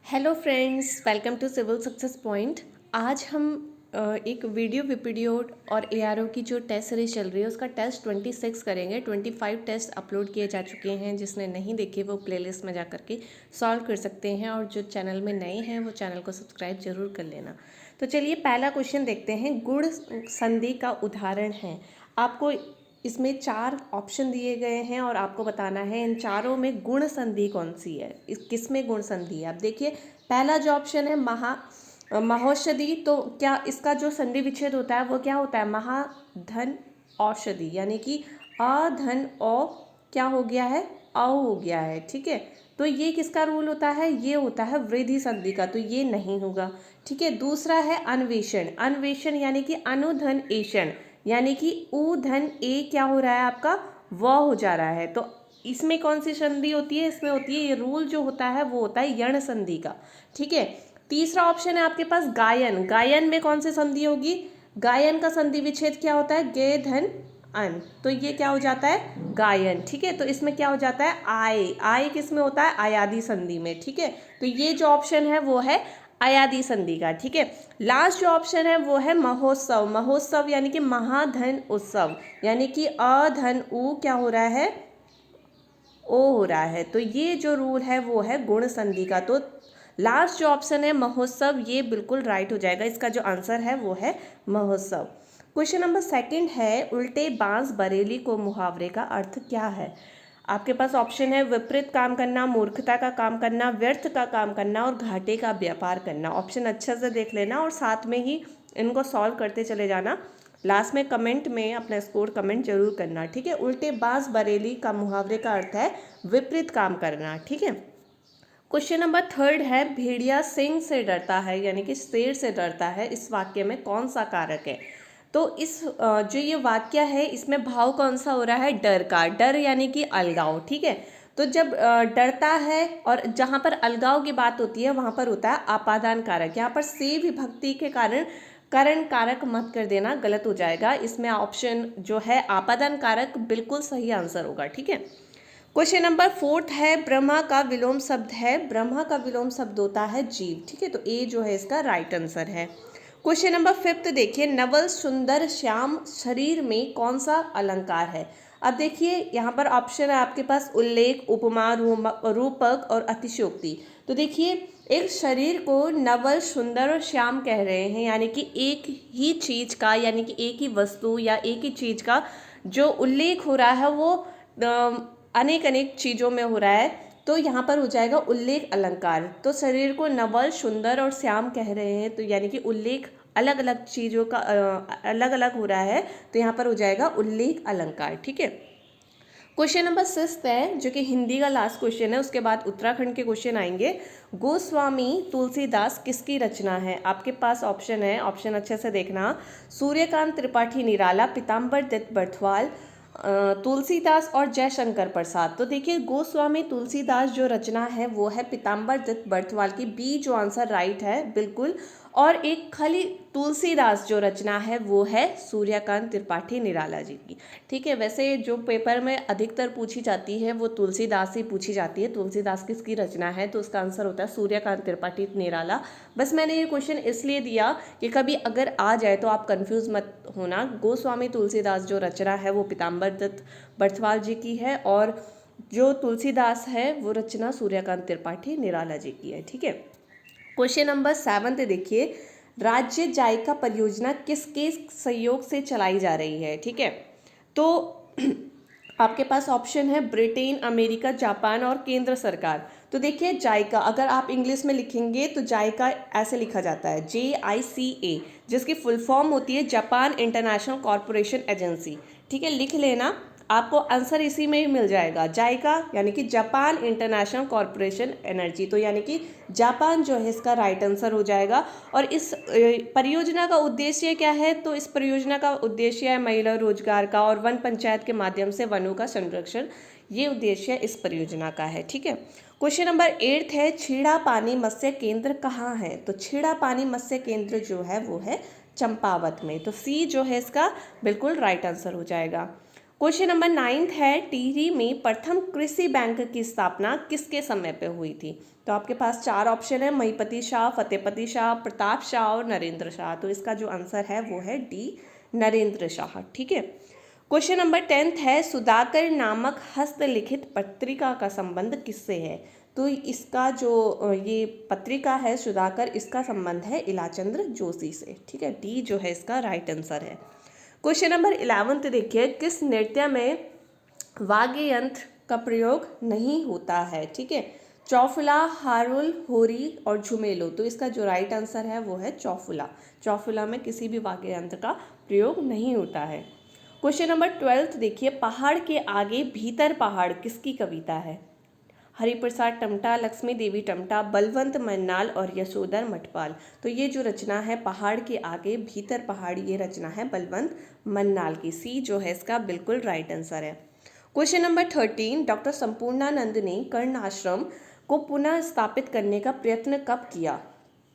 Hello friends, welcome to civil success point. आज हम एक वीडियो वीपीडियो और एआरओ की जो टेस्ट सीरीज चल रही है उसका टेस्ट 26 करेंगे। 25 टेस्ट अपलोड किए जा चुके हैं। जिसने नहीं देखे वो प्लेलिस्ट में जा करके सॉल्व कर सकते हैं, और जो चैनल में नए हैं वो चैनल को सब्सक्राइब जरूर कर लेना। तो चलिए पहला क्वेश्चन देखते हैं। गुण संधि का उदाहरण है। आपको इसमें 4 ऑप्शन दिए गए हैं और आपको बताना है इन चारों में गुण संधि कौन सी है, इस किस में गुण संधि है। आप देखिए पहला जो ऑप्शन है महौषधि, तो क्या इसका जो संधि विच्छेद होता है वो क्या होता है, महाधन औषधि, यानी कि अधन औ क्या हो गया है, औ हो गया है। ठीक है, तो ये किसका रूल होता है, ये होता है वृद्धि संधि का, तो ये नहीं होगा। ठीक है, दूसरा है अन्वेषण। अन्वेषण यानी कि अनुधन एषण, यानी कि उ धन ए क्या हो रहा है आपका, व हो जा रहा है। तो इसमें कौन सी संधि होती है, इसमें होती है, ये रूल जो होता है वो होता है यण संधि का। ठीक है, तीसरा ऑप्शन है आपके पास गायन। गायन में कौन सी संधि होगी, गायन का संधि विच्छेद क्या होता है, गे धन अन, तो ये क्या हो जाता है गायन। ठीक है, तो इसमें क्या हो जाता है आय। आय किस में होता है, आयादी संधि में। ठीक है, तो ये जो ऑप्शन है वो है आयादी संधि का। ठीक है, लास्ट जो ऑप्शन है वो है महोत्सव। महोत्सव यानी कि महाधन उत्सव, यानी कि अधन उ क्या हो रहा है, ओ हो रहा है। तो ये जो रूल है वो है गुण संधि का। तो लास्ट जो ऑप्शन है महोत्सव, ये बिल्कुल राइट हो जाएगा। इसका जो आंसर है वो है महोत्सव। क्वेश्चन नंबर सेकंड है, उल्टे बांस बरेली को मुहावरे का अर्थ क्या है। आपके पास ऑप्शन है विपरीत काम करना, मूर्खता का काम करना, व्यर्थ का काम करना और घाटे का व्यापार करना। ऑप्शन अच्छे से देख लेना और साथ में ही इनको सॉल्व करते चले जाना। लास्ट में कमेंट में अपना स्कोर कमेंट जरूर करना। ठीक है, उल्टे बांस बरेली का मुहावरे का अर्थ है विपरीत काम करना। ठीक है, क्वेश्चन नंबर थर्ड है, भेड़िया सिंह से डरता है यानी कि शेर से डरता है, इस वाक्य में कौन सा कारक है। तो इस जो ये वाक्य है इसमें भाव कौन सा हो रहा है, डर का। डर यानी कि अलगाव। ठीक है, तो जब डरता है और जहाँ पर अलगाव की बात होती है वहाँ पर होता है आपादान कारक। यहाँ पर से विभक्ति के कारण करण कारक मत कर देना, गलत हो जाएगा। इसमें ऑप्शन जो है आपादान कारक बिल्कुल सही आंसर होगा। ठीक है, क्वेश्चन नंबर फोर्थ है, ब्रह्मा का विलोम शब्द है। ब्रह्मा का विलोम शब्द होता है जीव। ठीक है, तो ए जो है इसका राइट आंसर है। क्वेश्चन नंबर फिफ्थ देखिए, नवल सुंदर श्याम शरीर में कौन सा अलंकार है। अब देखिए यहाँ पर ऑप्शन है आपके पास उल्लेख, उपमा, रूपक और अतिशयोक्ति। तो देखिए एक शरीर को नवल, सुंदर और श्याम कह रहे हैं, यानी कि एक ही चीज का, यानी कि एक ही वस्तु या एक ही चीज का जो उल्लेख हो रहा है वो अनेक अनेक चीज़ों में हो रहा है। तो यहाँ पर हो जाएगा उल्लेख अलंकार। तो शरीर को नवल, सुंदर और श्याम कह रहे हैं, तो यानी कि उल्लेख अलग अलग चीज़ों का अलग अलग हो रहा है, तो यहाँ पर हो जाएगा उल्लेख अलंकार। ठीक है, क्वेश्चन नंबर 6 है जो कि हिंदी का लास्ट क्वेश्चन है, उसके बाद उत्तराखंड के क्वेश्चन आएंगे। गोस्वामी तुलसीदास किसकी रचना है। आपके पास ऑप्शन है, ऑप्शन अच्छे से देखना। सूर्यकांत त्रिपाठी निराला, पीताम्बर दत्त बर्थवाल, तुलसीदास और जयशंकर प्रसाद। तो देखिए गोस्वामी तुलसीदास जो रचना है वो है पीताम्बर दत्त बर्थवाल की, बी जो आंसर राइट है बिल्कुल। और एक खाली तुलसीदास जो रचना है वो है सूर्यकांत त्रिपाठी निराला जी की। ठीक है, वैसे जो पेपर में अधिकतर पूछी जाती है वो तुलसीदास ही पूछी जाती है। तुलसीदास किसकी रचना है, तो उसका आंसर होता है सूर्यकांत त्रिपाठी निराला। बस मैंने ये क्वेश्चन इसलिए दिया कि कभी अगर आ जाए तो आप कंफ्यूज मत होना। गोस्वामी तुलसीदास जो रचना है वो पीताम्बर दत्त बर्थवाल जी की है, और जो तुलसीदास है वो रचना सूर्यकांत त्रिपाठी निराला जी की है। ठीक है, क्वेश्चन नंबर 7 देखिए, राज्य जायका परियोजना किसके सहयोग से चलाई जा रही है। ठीक है, तो आपके पास ऑप्शन है ब्रिटेन, अमेरिका, जापान और केंद्र सरकार। तो देखिए जायका अगर आप इंग्लिश में लिखेंगे तो जायका ऐसे लिखा जाता है JICA, जिसकी फुल फॉर्म होती है जापान इंटरनेशनल कॉरपोरेशन एजेंसी। ठीक है, लिख लेना, आपको आंसर इसी में ही मिल जाएगा। जायका यानी कि जापान इंटरनेशनल कॉरपोरेशन एनर्जी, तो यानी कि जापान जो है इसका राइट आंसर हो जाएगा। और इस परियोजना का उद्देश्य क्या है, तो इस परियोजना का उद्देश्य है महिला रोजगार का और वन पंचायत के माध्यम से वनों का संरक्षण, ये उद्देश्य इस परियोजना का है। ठीक है, क्वेश्चन नंबर 8 है, छीड़ा पानी मत्स्य केंद्र कहाँ है। तो छीड़ा पानी मत्स्य केंद्र जो है वो है चंपावत में, तो सी जो है इसका बिल्कुल राइट आंसर हो जाएगा। क्वेश्चन नंबर 9 है, टिहरी में प्रथम कृषि बैंक की स्थापना किसके समय पे हुई थी? तो आपके पास 4 ऑप्शन है, महिपति शाह, फतेहपति शाह, प्रताप शाह और नरेंद्र शाह। तो इसका जो आंसर है वो है डी, नरेंद्र शाह। ठीक है। क्वेश्चन नंबर 10 है, सुधाकर नामक हस्तलिखित पत्रिका का संबंध किससे है? तो इसका जो ये पत्रिका है सुधाकर, इसका संबंध है इलाचंद्र जोशी से। ठीक है, डी जो है इसका राइट आंसर है। क्वेश्चन नंबर 11 देखिए, किस नृत्य में वाद्य यंत्र का प्रयोग नहीं होता है? ठीक है, चौफुला, हारुल, होरी और झुमेलो। तो इसका जो राइट आंसर है वो है चौफुला। चौफुला में किसी भी वाद्य यंत्र का प्रयोग नहीं होता है। क्वेश्चन नंबर 12 देखिए, पहाड़ के आगे भीतर पहाड़ किसकी कविता है? हरिप्रसाद टमटा, लक्ष्मी देवी टमटा, बलवंत मन्नाल और यशोधर मठपाल। तो ये जो रचना है पहाड़ के आगे भीतर पहाड़, ये रचना है बलवंत मन्नाल की। सी जो है इसका बिल्कुल राइट आंसर है। क्वेश्चन नंबर 13, डॉक्टर संपूर्णानंद ने कर्ण आश्रम को पुनः स्थापित करने का प्रयत्न कब किया?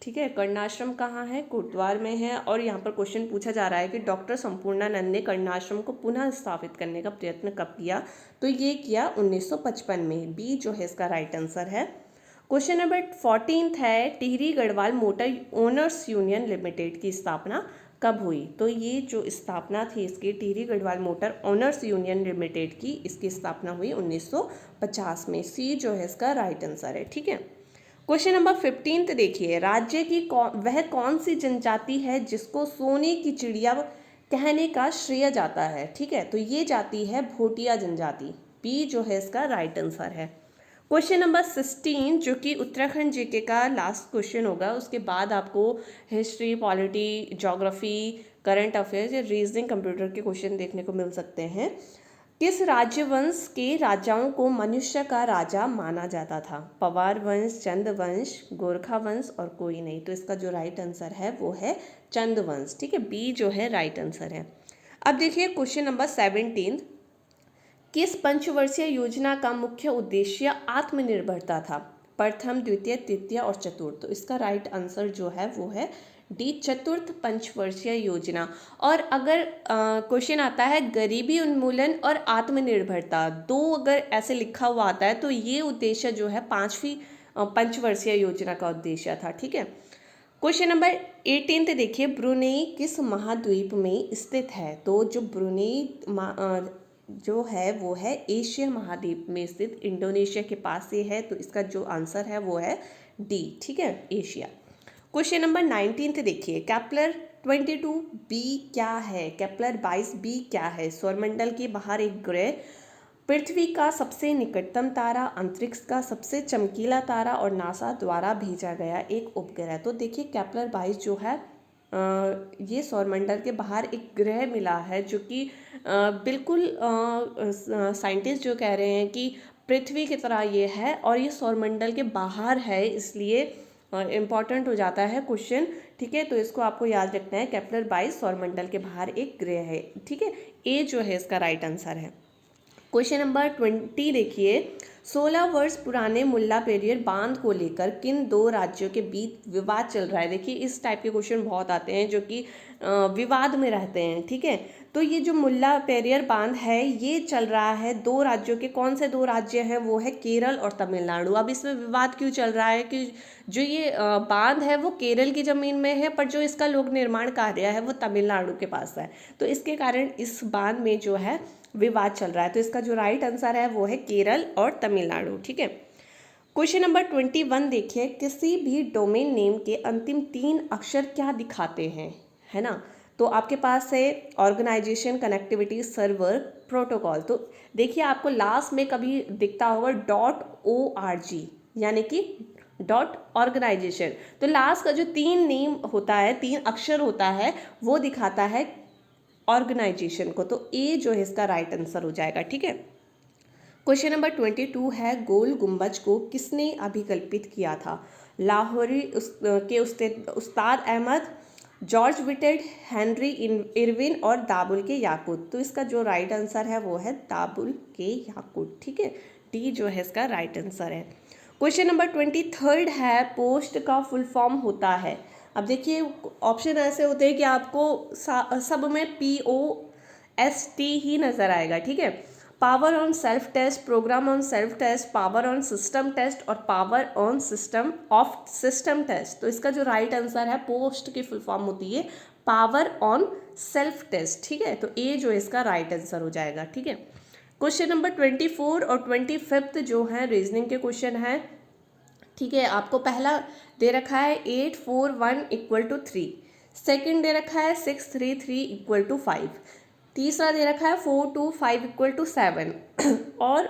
ठीक है, कर्णाश्रम कहाँ है? कोटद्वार में है। और यहाँ पर क्वेश्चन पूछा जा रहा है कि डॉक्टर संपूर्णानंद ने कर्णाश्रम को पुनः स्थापित करने का प्रयत्न कब किया? तो ये किया 1955 में। बी जो है इसका राइट आंसर है। क्वेश्चन नंबर 14 है, Tehri Garhwal motor owners union limited की स्थापना कब हुई? तो ये जो स्थापना थी इसकी, Tehri Garhwal motor owners union limited की, इसकी स्थापना हुई 1950 में। सी जो है इसका राइट आंसर है। ठीक है। क्वेश्चन नंबर 15 देखिए, राज्य की वह कौन सी जनजाति है जिसको सोने की चिड़िया कहने का श्रेय जाता है? ठीक है, तो ये जाति है भोटिया जनजाति। बी जो है इसका राइट आंसर है। क्वेश्चन नंबर 16 जो कि उत्तराखंड जीके का लास्ट क्वेश्चन होगा, उसके बाद आपको history, polity, geography, current affairs या रीजनिंग कंप्यूटर के क्वेश्चन देखने को मिल सकते हैं। किस राज्यवंश के राजाओं को मनुष्य का राजा माना जाता था? पवार वंश, चंद वंश, गोरखा वंश और कोई नहीं। तो इसका जो राइट आंसर है वो है चंद वंश। ठीक है, बी जो है राइट आंसर है। अब देखिए क्वेश्चन नंबर 17, किस पंचवर्षीय योजना का मुख्य उद्देश्य आत्मनिर्भरता था? प्रथम, द्वितीय, तृतीय और चतुर्थ। तो इसका राइट आंसर जो है वो है डी, चतुर्थ पंचवर्षीय योजना। और अगर क्वेश्चन आता है गरीबी उन्मूलन और आत्मनिर्भरता, दो अगर ऐसे लिखा हुआ आता है तो ये उद्देश्य जो है 5वीं पंचवर्षीय योजना का उद्देश्य था। ठीक है। क्वेश्चन नंबर 18 देखिए, ब्रुनेई किस महाद्वीप में स्थित है? तो जो ब्रुनेई जो है वो है एशिया महाद्वीप में स्थित, इंडोनेशिया के पास से है। तो इसका जो आंसर है वो है डी। ठीक है, एशिया। क्वेश्चन नंबर 19 देखिए, केपलर 22b क्या है? केपलर 22b क्या है? सौरमंडल के बाहर एक ग्रह, पृथ्वी का सबसे निकटतम तारा, अंतरिक्ष का सबसे चमकीला तारा और नासा द्वारा भेजा गया एक उपग्रह। तो देखिए केपलर 22 जो है ये सौरमंडल के बाहर एक ग्रह मिला है जो कि बिल्कुल साइंटिस्ट जो कह रहे हैं कि पृथ्वी की तरह ये है और ये सौरमंडल के बाहर है, इसलिए इम्पॉर्टेंट हो जाता है क्वेश्चन। ठीक है, तो इसको आपको याद रखना है, केपलर 22 सौरमंडल के बाहर एक ग्रह है। ठीक है, ए जो है इसका राइट आंसर है। क्वेश्चन नंबर 20 देखिए, 16 वर्ष पुराने मुल्ला पेरियर बांध को लेकर किन दो राज्यों के बीच विवाद चल रहा है? देखिए इस टाइप के क्वेश्चन बहुत आते हैं जो कि विवाद में रहते हैं। ठीक है, तो ये जो मुल्ला पेरियर बांध है ये चल रहा है दो राज्यों के। कौन से दो राज्य हैं? वो है केरल और तमिलनाडु। अब इसमें विवाद क्यों चल रहा है कि जो ये बांध है वो केरल की ज़मीन में है, पर जो इसका लोक निर्माण कार्य है वो तमिलनाडु के पास है। तो इसके कारण इस बांध में जो है विवाद चल रहा है। तो इसका जो राइट आंसर है वो है केरल और तमिलनाडु। ठीक है। क्वेश्चन नंबर 21 देखिए, किसी भी डोमेन नेम के अंतिम 3 अक्षर क्या दिखाते हैं? है ना, तो आपके पास है ऑर्गेनाइजेशन, कनेक्टिविटी, सर्वर, प्रोटोकॉल। तो देखिए आपको लास्ट में कभी दिखता होगा .org, यानी कि .ऑर्गेनाइजेशन। तो लास्ट का जो 3 नेम होता है, 3 अक्षर होता है, वो दिखाता है ऑर्गेनाइजेशन को। तो ए जो है इसका राइट आंसर हो जाएगा। ठीक है। क्वेश्चन नंबर 22 है, गोल गुंबज को किसने अभिकल्पित किया था? लाहौरी के Ustad Ahmad, George Wittet, Henry Irwin और दाबुल के याकूत। तो इसका जो राइट आंसर है वो है दाबुल के याकूत। ठीक है, डी जो है इसका राइट आंसर है। क्वेश्चन नंबर 23 है, पोस्ट का फुल फॉर्म होता है। अब देखिए ऑप्शन ऐसे होते हैं कि आपको सब में ST ही नज़र आएगा, ठीक है। Power on self test, program on self test, power on system test और power on system of system test. तो इसका जो राइट आंसर है, पोस्ट की फुल फॉर्म होती है पावर ऑन सेल्फ टेस्ट, ठीक है। तो ए जो इसका राइट आंसर हो जाएगा, ठीक है। क्वेश्चन नंबर 24 और 25 जो है रीजनिंग के क्वेश्चन है, ठीक है। आपको पहला दे रखा है 8 4 1 = 3, सेकेंड दे रखा है 6 3 3 = 5, तीसरा दे रखा है 4 2 5 = 7 और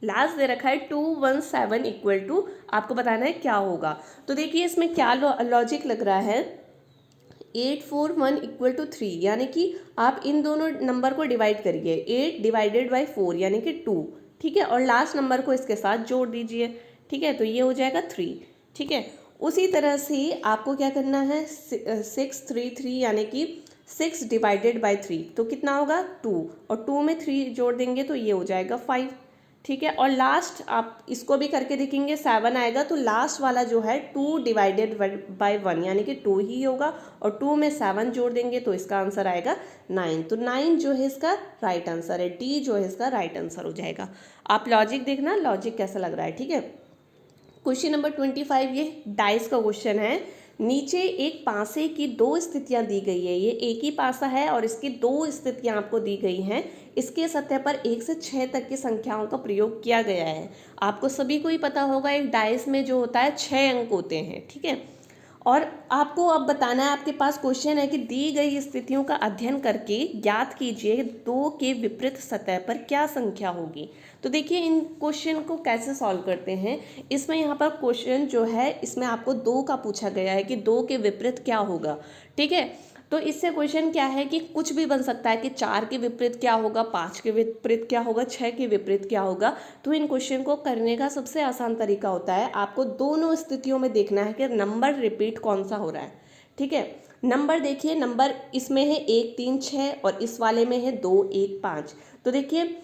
लास्ट दे रखा है 2 1 7 = आपको बताना है क्या होगा। तो देखिए इसमें क्या लॉजिक लग रहा है, 8 4 1 = 3, यानी कि आप इन दोनों नंबर को डिवाइड करिए, 8 डिवाइडेड बाई 4 यानी कि 2, ठीक है, और लास्ट नंबर को इसके साथ जोड़ दीजिए, ठीक है, तो ये हो जाएगा 3, ठीक है। उसी तरह से आपको क्या करना है, 6 3 3 यानी कि 6 डिवाइडेड बाई 3, तो कितना होगा 2, और 2 में 3 जोड़ देंगे तो ये हो जाएगा 5, ठीक है। और लास्ट आप इसको भी करके देखेंगे, 7 आएगा, तो लास्ट वाला जो है 2 डिवाइडेड बाई 1 यानी कि 2 ही होगा, और 2 में 7 जोड़ देंगे तो इसका आंसर आएगा 9। तो 9 जो है इसका राइट आंसर है, डी जो है इसका राइट आंसर हो जाएगा। आप लॉजिक देखना, लॉजिक कैसा लग रहा है, ठीक है। क्वेश्चन नंबर 25, ये डाइस का क्वेश्चन है। नीचे एक पासे की 2 स्थितियां दी गई है, ये एक ही पासा है और इसकी 2 स्थितियां आपको दी गई हैं। इसके सतह पर 1 से 6 तक की संख्याओं का प्रयोग किया गया है। आपको सभी को ही पता होगा एक डाइस में जो होता है 6 अंक होते हैं, ठीक है। और आपको अब बताना है, आपके पास क्वेश्चन है कि दी गई स्थितियों का अध्ययन करके ज्ञात कीजिए 2 के विपरीत सतह पर क्या संख्या होगी। तो देखिए इन क्वेश्चन को कैसे सॉल्व करते हैं। इसमें यहाँ पर क्वेश्चन जो है इसमें आपको 2 का पूछा गया है कि 2 के विपरीत क्या होगा, ठीक है। तो इससे क्वेश्चन क्या है कि कुछ भी बन सकता है कि 4 के विपरीत क्या होगा, 5 के विपरीत क्या होगा, 6 के विपरीत क्या होगा। तो इन क्वेश्चन को करने का सबसे आसान तरीका होता है, आपको दोनों स्थितियों में देखना है कि नंबर रिपीट कौन सा हो रहा है, ठीक है। नंबर देखिए, नंबर इसमें है 1 3 6 और इस वाले में है 2 1 5। तो देखिए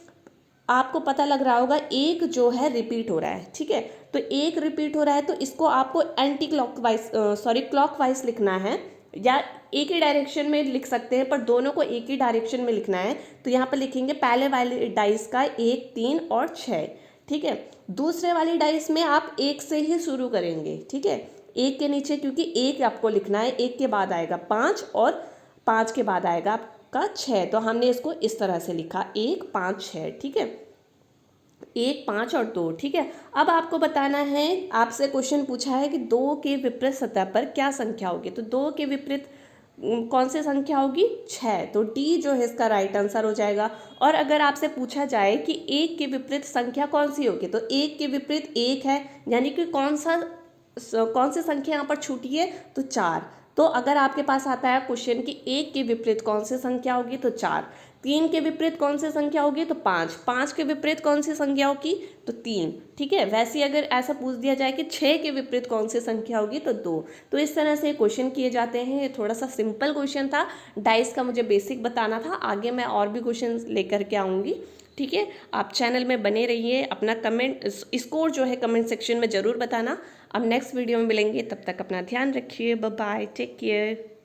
आपको पता लग रहा होगा एक जो है रिपीट हो रहा है, ठीक है। तो एक रिपीट हो रहा है तो इसको आपको एंटी क्लॉकवाइज क्लॉकवाइज लिखना है, या एक ही डायरेक्शन में लिख सकते हैं, पर दोनों को एक ही डायरेक्शन में लिखना है। तो यहाँ पर लिखेंगे पहले वाले डाइस का 1 3 और 6, ठीक है। दूसरे वाली डाइस में आप 1 से ही शुरू करेंगे, ठीक है, 1 के नीचे, क्योंकि 1 आपको लिखना है, 1 के बाद आएगा 5 और 5 के बाद आएगा आपका 6। तो हमने इसको इस तरह से लिखा 1 5 6, ठीक है, 1 5 और 2, ठीक है। अब आपको बताना है, आपसे क्वेश्चन पूछा है कि 2 के विपरीत सतह पर क्या संख्या होगी। तो 2 के विपरीत कौन सी संख्या होगी, 6, तो डी जो है इसका राइट आंसर हो जाएगा। और अगर आपसे पूछा जाए कि 1 के विपरीत संख्या कौन सी होगी, तो 1 के विपरीत 1 है, यानी कि कौन सी संख्या यहाँ पर छूटी है, तो 4। तो अगर आपके पास आता है क्वेश्चन कि 1 के विपरीत कौन सी संख्या होगी, तो 4, 3 के विपरीत कौन सी संख्या होगी, तो 5, 5 के विपरीत कौन सी संख्या होगी, तो 3, ठीक है। वैसे अगर ऐसा पूछ दिया जाए कि 6 के विपरीत कौन सी संख्या होगी, तो 2। तो इस तरह से क्वेश्चन किए जाते हैं। ये थोड़ा सा सिंपल क्वेश्चन था, डाइस का मुझे बेसिक बताना था, आगे मैं और भी क्वेश्चन लेकर के आऊँगी, ठीक है। आप चैनल में बने रहिए, अपना कमेंट स्कोर जो है कमेंट सेक्शन में ज़रूर बताना। अब नेक्स्ट वीडियो में मिलेंगे, तब तक अपना ध्यान रखिए, बाय बाय, टेक केयर।